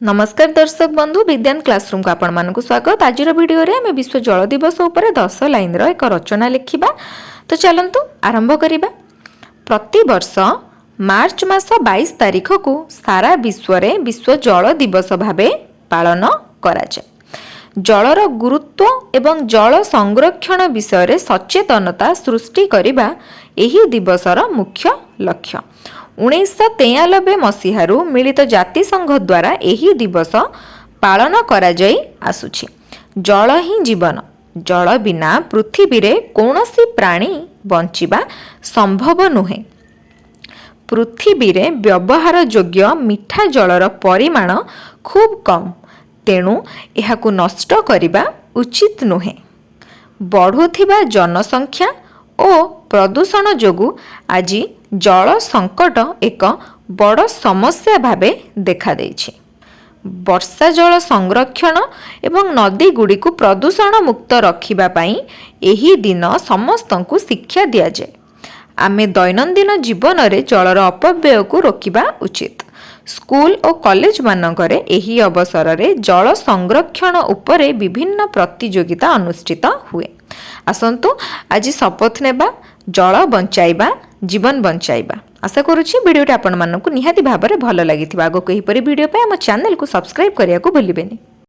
नमस्कार दर्शक बंधु विज्ञान क्लासरूम को आपण मानक स्वागत। आज वीडियो रे आम विश्व जल दिवस उपर 10 लाइन रो एक रचना लिखिबा। तो चलंतु आरंभ करिबा। प्रति वर्ष मार्च मास 22 तारिख को सारा विश्व रे विश्व जल दिवस भाबे पालन करा जाय। जलर गुरुत्व एवं जल संरक्षण विषय रे सचेतनता सृष्टि करिबा एही दिवसर मुख्य लक्ष्य। 1993 मसीहारू मिलित जातिसंघ द्वारा एही दिवस पालन करा जाई आसुछि। जल ही जीवन, जल बिना पृथ्वी रे कौनसी प्राणी बंचिबा संभव नुहे। पृथ्वी रे व्यवहार योग्य मीठा जलर परिमाण खूब कम, तेणु एहाकु नष्ट करिबा उचित नुहे। बढ़ुथिबा जनसंख्या ओ प्रदूषण जोगु आज जल संकट एक बड़ समस्या भावे देखा देछि। वर्षा जल संरक्षण एवं नदी गुड़ी को प्रदूषण मुक्त रखिबा पई एही दिन समस्तंकु शिक्षा दिया जाय। आमे दैनंदिन जीवन रे जलर अपव्यय को रोकिबा उचित। स्कूल और कॉलेज मानकरे एही अवसर रे जल संरक्षण उपरे विभिन्न प्रतियोगिता अनुष्ठित हुए। आसंतु आज शपथ नेबा, जल बंचाइबा जीवन बंचाइबा। आशा करुछि वीडियोटी आपण मानकु निहाती भाबरे भल लागिथिबा। आगो कहिपरि वीडियो पे हम चैनल को सब्सक्राइब करिया को भूलिबेनी।